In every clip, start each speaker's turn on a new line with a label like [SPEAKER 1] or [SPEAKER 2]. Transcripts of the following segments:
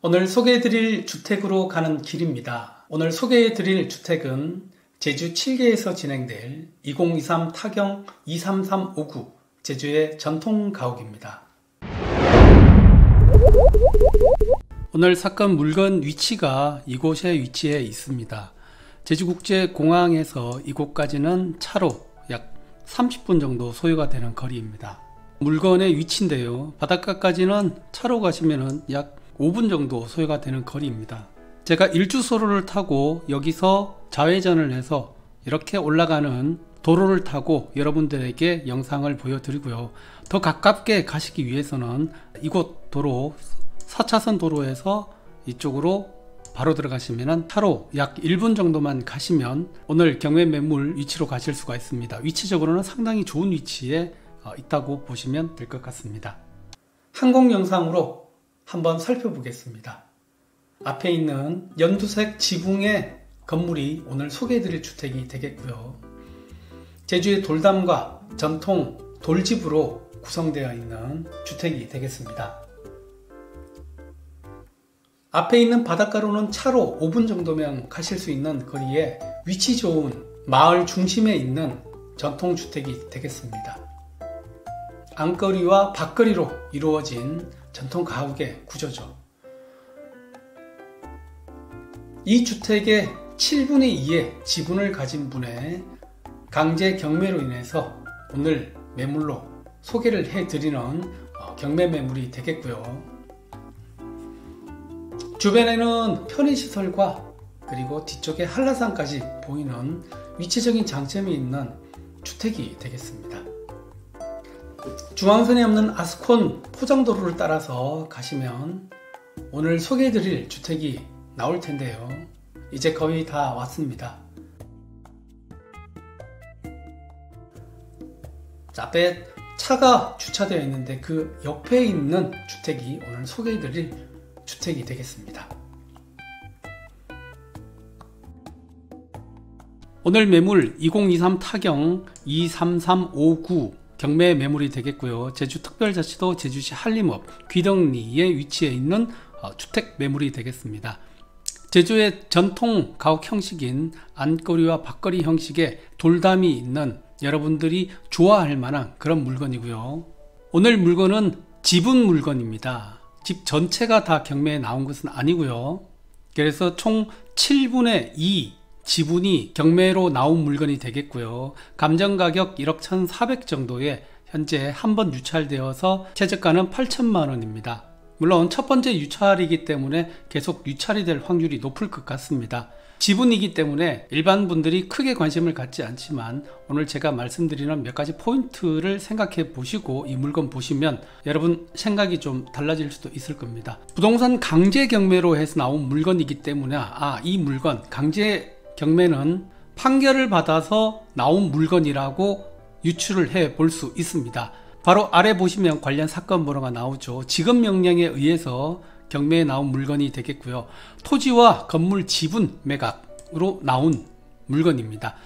[SPEAKER 1] 오늘 소개해드릴 주택으로 가는 길입니다. 오늘 소개해드릴 주택은 제주 7개에서 진행될 2023 타경 23359 제주의 전통 가옥입니다. 오늘 사건 물건 위치가 이곳에 위치해 있습니다. 제주국제공항에서 이곳까지는 차로 약 30분 정도 소요가 되는 거리입니다. 물건의 위치인데요. 바닷가까지는 차로 가시면 약 5분 정도 소요가 되는 거리입니다. 제가 1주소로를 타고 여기서 좌회전을 해서 이렇게 올라가는 도로를 타고 여러분들에게 영상을 보여드리고요. 더 가깝게 가시기 위해서는 이곳 도로 4차선 도로에서 이쪽으로 바로 들어가시면 차로 약 1분 정도만 가시면 오늘 경매 매물 위치로 가실 수가 있습니다. 위치적으로는 상당히 좋은 위치에 있다고 보시면 될 것 같습니다. 항공 영상으로 한번 살펴보겠습니다. 앞에 있는 연두색 지붕의 건물이 오늘 소개해드릴 주택이 되겠고요. 제주의 돌담과 전통 돌집으로 구성되어 있는 주택이 되겠습니다. 앞에 있는 바닷가로는 차로 5분 정도면 가실 수 있는 거리에 위치 좋은 마을 중심에 있는 전통주택이 되겠습니다. 안거리와 밖거리로 이루어진 전통 가옥의 구조죠. 이 주택의 7분의 2의 지분을 가진 분의 강제 경매로 인해서 오늘 매물로 소개를 해드리는 경매 매물이 되겠고요. 주변에는 편의시설과 그리고 뒤쪽에 한라산까지 보이는 위치적인 장점이 있는 주택이 되겠습니다. 중앙선이 없는 아스콘 포장도로를 따라서 가시면 오늘 소개해드릴 주택이 나올 텐데요. 이제 거의 다 왔습니다. 앞에 차가 주차되어 있는데 그 옆에 있는 주택이 오늘 소개해드릴 주택이 되겠습니다. 오늘 매물 2023 타경 23359 경매 매물이 되겠고요. 제주특별자치도 제주시 한림읍 귀덕리에 위치해 있는 주택 매물이 되겠습니다. 제주의 전통 가옥 형식인 안거리와 밖거리 형식의 돌담이 있는 여러분들이 좋아할 만한 그런 물건이고요. 오늘 물건은 지분 물건입니다. 집 전체가 다 경매에 나온 것은 아니고요. 그래서 총 7분의 2 지분이 경매로 나온 물건이 되겠고요. 감정가격 1억 1,400 정도에 현재 한 번 유찰되어서 최저가는 8천만원입니다. 물론 첫 번째 유찰이기 때문에 계속 유찰이 될 확률이 높을 것 같습니다. 지분이기 때문에 일반 분들이 크게 관심을 갖지 않지만 오늘 제가 말씀드리는 몇 가지 포인트를 생각해 보시고 이 물건 보시면 여러분 생각이 좀 달라질 수도 있을 겁니다. 부동산 강제 경매로 해서 나온 물건이기 때문에 이 물건 강제 경매는 판결을 받아서 나온 물건이라고 유추를 해 볼 수 있습니다. 바로 아래 보시면 관련 사건 번호가 나오죠. 지급 명령에 의해서 경매에 나온 물건이 되겠고요. 토지와 건물 지분 매각으로 나온 물건입니다.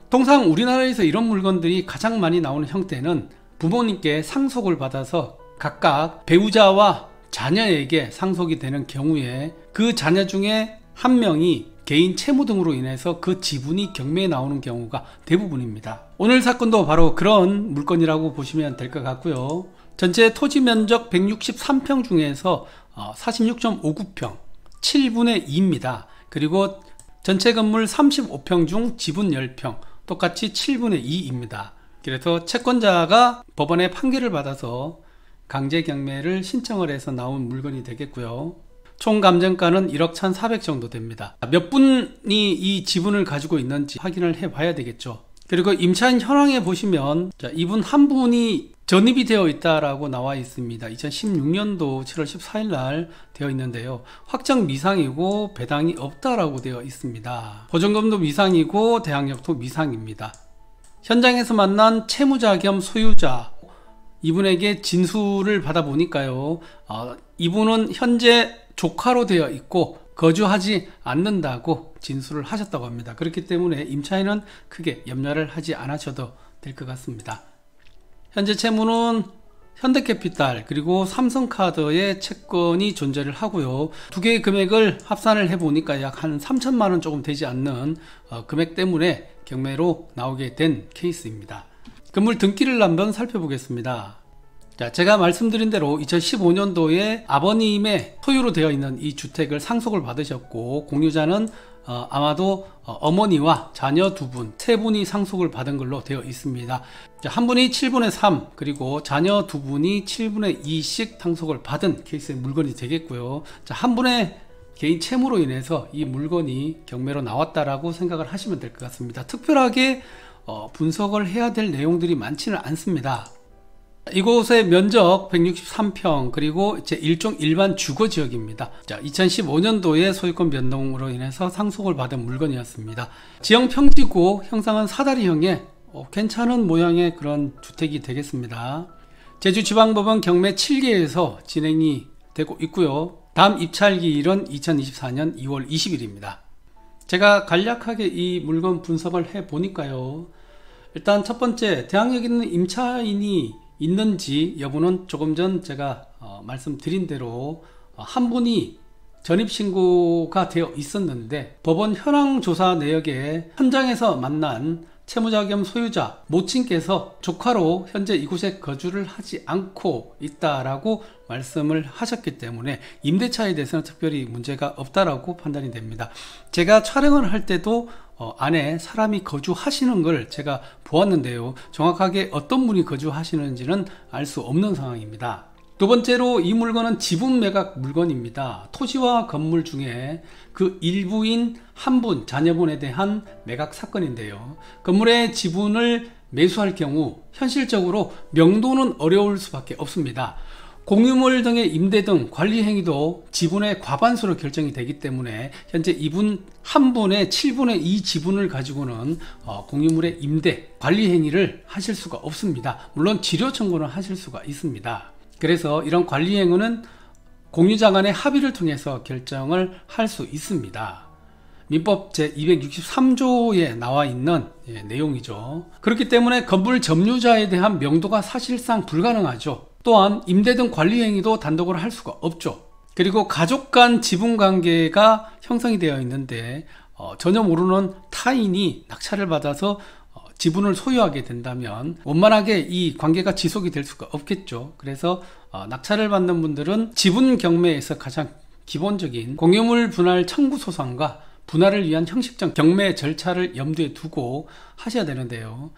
[SPEAKER 1] 통상 우리나라에서 이런 물건들이 가장 많이 나오는 형태는 부모님께 상속을 받아서 각각 배우자와 자녀에게 상속이 되는 경우에 그 자녀 중에 한 명이 개인 채무 등으로 인해서 그 지분이 경매에 나오는 경우가 대부분입니다. 오늘 사건도 바로 그런 물건이라고 보시면 될 것 같고요. 전체 토지 면적 163평 중에서 46.59평 7분의 2입니다. 그리고 전체 건물 35평 중 지분 10평 똑같이 7분의 2입니다. 그래서 채권자가 법원에 판결을 받아서 강제 경매를 신청을 해서 나온 물건이 되겠고요. 총 감정가는 1억 1,400 정도 됩니다. 몇 분이 이 지분을 가지고 있는지 확인을 해 봐야 되겠죠. 그리고 임차인 현황에 보시면 이분 한 분이 전입이 되어 있다라고 나와 있습니다. 2016년도 7월 14일 날 되어 있는데요. 확정 미상이고 배당이 없다라고 되어 있습니다. 보증금도 미상이고 대항력도 미상입니다. 현장에서 만난 채무자 겸 소유자 이분에게 진술을 받아보니까요. 이분은 현재 조카로 되어 있고 거주하지 않는다고 진술을 하셨다고 합니다. 그렇기 때문에 임차인은 크게 염려를 하지 않으셔도 될 것 같습니다. 현재 채무는 현대캐피탈 그리고 삼성카드의 채권이 존재를 하고요. 두 개의 금액을 합산을 해보니까 약 한 3천만원 조금 되지 않는 금액 때문에 경매로 나오게 된 케이스입니다. 건물 등기를 한번 살펴보겠습니다. 자, 제가 말씀드린 대로 2015년도에 아버님의 소유로 되어 있는 이 주택을 상속을 받으셨고, 공유자는 아마도 어머니와 자녀 두 분, 세 분이 상속을 받은 걸로 되어 있습니다. 자, 한 분이 7분의 3, 그리고 자녀 두 분이 7분의 2씩 상속을 받은 케이스의 물건이 되겠고요. 자, 한 분의 개인 채무로 인해서 이 물건이 경매로 나왔다라고 생각을 하시면 될 것 같습니다. 특별하게 분석을 해야 될 내용들이 많지는 않습니다. 이곳의 면적 163평, 그리고 제1종 일반 주거지역입니다. 자, 2015년도에 소유권 변동으로 인해서 상속을 받은 물건이었습니다. 지형 평지고 형상은 사다리형의 괜찮은 모양의 그런 주택이 되겠습니다. 제주지방법원 경매 7개에서 진행이 되고 있고요. 다음 입찰기일은 2024년 2월 20일입니다. 제가 간략하게 이 물건 분석을 해 보니까요. 일단 첫 번째, 대항력 있는 임차인이 있는지 여부는 조금 전 제가 말씀드린 대로 한 분이 전입신고가 되어 있었는데, 법원 현황조사 내역에 현장에서 만난 채무자 겸 소유자 모친께서 조카로 현재 이곳에 거주를 하지 않고 있다라고 말씀을 하셨기 때문에 임대차에 대해서는 특별히 문제가 없다라고 판단이 됩니다. 제가 촬영을 할 때도 안에 사람이 거주하시는 걸 제가 보았는데요. 정확하게 어떤 분이 거주하시는지는 알 수 없는 상황입니다. 두 번째로, 이 물건은 지분 매각 물건입니다. 토지와 건물 중에 그 일부인 한 분, 자녀분에 대한 매각 사건인데요. 건물의 지분을 매수할 경우 현실적으로 명도는 어려울 수밖에 없습니다. 공유물 등의 임대 등 관리 행위도 지분의 과반수로 결정이 되기 때문에 현재 이분 한 분의 7분의 2 지분을 가지고는 공유물의 임대, 관리 행위를 하실 수가 없습니다. 물론 지료 청구는 하실 수가 있습니다. 그래서 이런 관리 행위는 공유자 간의 합의를 통해서 결정을 할 수 있습니다. 민법 제263조에 나와 있는 내용이죠. 그렇기 때문에 건물 점유자에 대한 명도가 사실상 불가능하죠. 또한 임대 등 관리 행위도 단독으로 할 수가 없죠. 그리고 가족 간 지분 관계가 형성이 되어 있는데 전혀 모르는 타인이 낙찰을 받아서 지분을 소유하게 된다면 원만하게 이 관계가 지속이 될 수가 없겠죠. 그래서 낙찰을 받는 분들은 지분 경매에서 가장 기본적인 공유물 분할 청구 소송과 분할을 위한 형식적 경매 절차를 염두에 두고 하셔야 되는데요.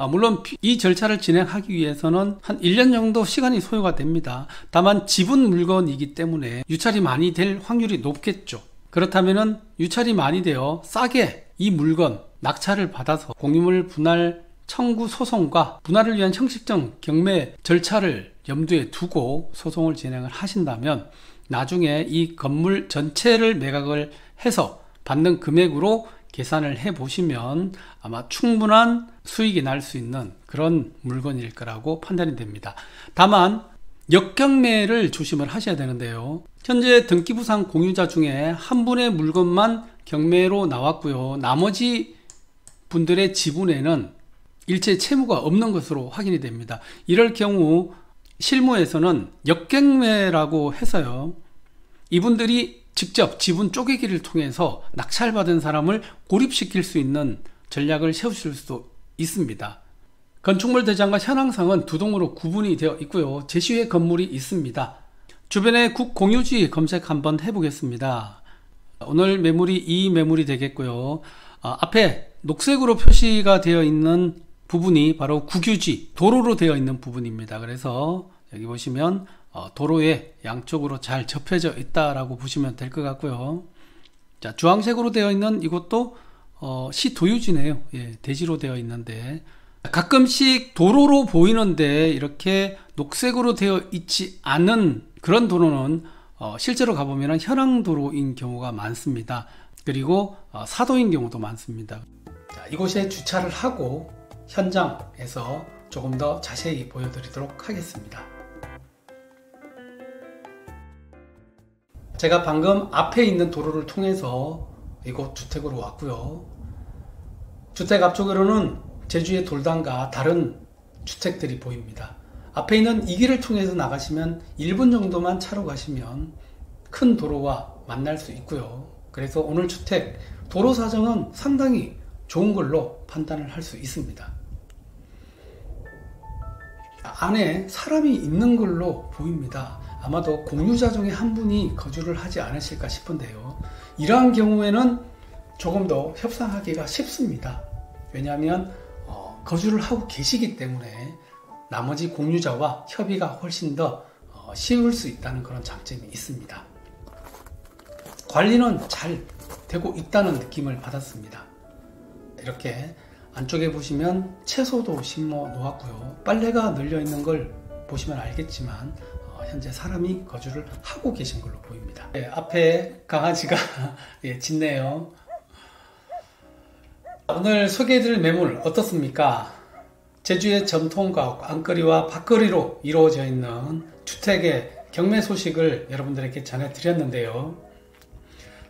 [SPEAKER 1] 물론 이 절차를 진행하기 위해서는 한 1년 정도 시간이 소요가 됩니다. 다만 지분 물건이기 때문에 유찰이 많이 될 확률이 높겠죠. 그렇다면 유찰이 많이 되어 싸게 이 물건 낙찰을 받아서 공유물 분할 청구 소송과 분할을 위한 형식적 경매 절차를 염두에 두고 소송을 진행을 하신다면 나중에 이 건물 전체를 매각을 해서 받는 금액으로 계산을 해 보시면 아마 충분한 수익이 날 수 있는 그런 물건일 거라고 판단이 됩니다. 다만 역경매를 조심을 하셔야 되는데요. 현재 등기부상 공유자 중에 한 분의 물건만 경매로 나왔고요. 나머지 분들의 지분에는 일체 채무가 없는 것으로 확인이 됩니다. 이럴 경우 실무에서는 역경매라고 해서요. 이분들이 직접 지분 쪼개기를 통해서 낙찰받은 사람을 고립시킬 수 있는 전략을 세우실 수도 있습니다. 건축물 대장과 현황상은 두 동으로 구분이 되어 있고요. 제시의 건물이 있습니다. 주변에 국공유지 검색 한번 해보겠습니다. 오늘 매물이 이 매물이 되겠고요. 앞에 녹색으로 표시가 되어 있는 부분이 바로 국유지, 도로로 되어 있는 부분입니다. 그래서 여기 보시면 도로에 양쪽으로 잘 접혀져 있다라고 보시면 될 것 같고요. 자, 주황색으로 되어 있는 이것도 시도유지네요. 예, 대지로 되어 있는데 가끔씩 도로로 보이는데 이렇게 녹색으로 되어 있지 않은 그런 도로는 실제로 가보면 현황도로인 경우가 많습니다. 그리고 사도인 경우도 많습니다. 자, 이곳에 주차를 하고 현장에서 조금 더 자세히 보여드리도록 하겠습니다. 제가 방금 앞에 있는 도로를 통해서 이곳 주택으로 왔고요. 주택 앞쪽으로는 제주의 돌담과 다른 주택들이 보입니다. 앞에 있는 이 길을 통해서 나가시면 1분 정도만 차로 가시면 큰 도로와 만날 수 있고요. 그래서 오늘 주택 도로 사정은 상당히 좋은 걸로 판단을 할 수 있습니다. 안에 사람이 있는 걸로 보입니다. 아마도 공유자 중에 한 분이 거주를 하지 않으실까 싶은데요. 이러한 경우에는 조금 더 협상하기가 쉽습니다. 왜냐하면 거주를 하고 계시기 때문에 나머지 공유자와 협의가 훨씬 더 쉬울 수 있다는 그런 장점이 있습니다. 관리는 잘 되고 있다는 느낌을 받았습니다. 이렇게 안쪽에 보시면 채소도 심어 놓았고요. 빨래가 널려 있는 걸 보시면 알겠지만 현재 사람이 거주를 하고 계신 걸로 보입니다. 앞에 강아지가 짖네요. 오늘 소개해드릴 매물 어떻습니까? 제주의 전통가옥 안거리와 밖거리로 이루어져 있는 주택의 경매 소식을 여러분들에게 전해드렸는데요.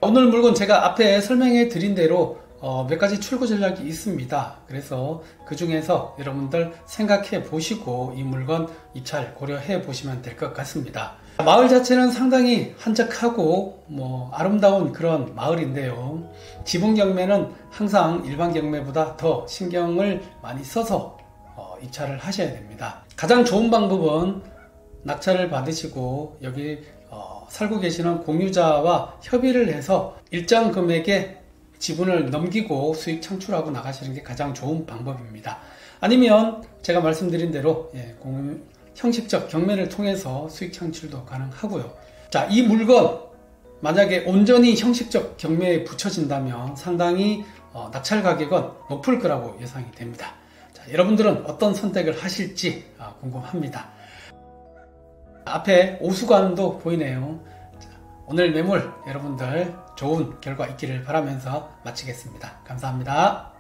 [SPEAKER 1] 오늘 물건 제가 앞에 설명해 드린 대로 몇 가지 출고 전략이 있습니다. 그래서 그 중에서 여러분들 생각해 보시고 이 물건 입찰 고려해 보시면 될 것 같습니다. 마을 자체는 상당히 한적하고 아름다운 그런 마을인데요. 지분 경매는 항상 일반 경매보다 더 신경을 많이 써서 입찰을 하셔야 됩니다. 가장 좋은 방법은 낙찰을 받으시고 여기 살고 계시는 공유자와 협의를 해서 일정 금액의 지분을 넘기고 수익 창출하고 나가시는 게 가장 좋은 방법입니다. 아니면 제가 말씀드린 대로 형식적 경매를 통해서 수익 창출도 가능하고요. 자, 이 물건 만약에 온전히 형식적 경매에 붙여진다면 상당히 낙찰 가격은 높을 거라고 예상이 됩니다. 자, 여러분들은 어떤 선택을 하실지 궁금합니다. 앞에 오수관도 보이네요. 자, 오늘 매물 여러분들 좋은 결과 있기를 바라면서 마치겠습니다. 감사합니다.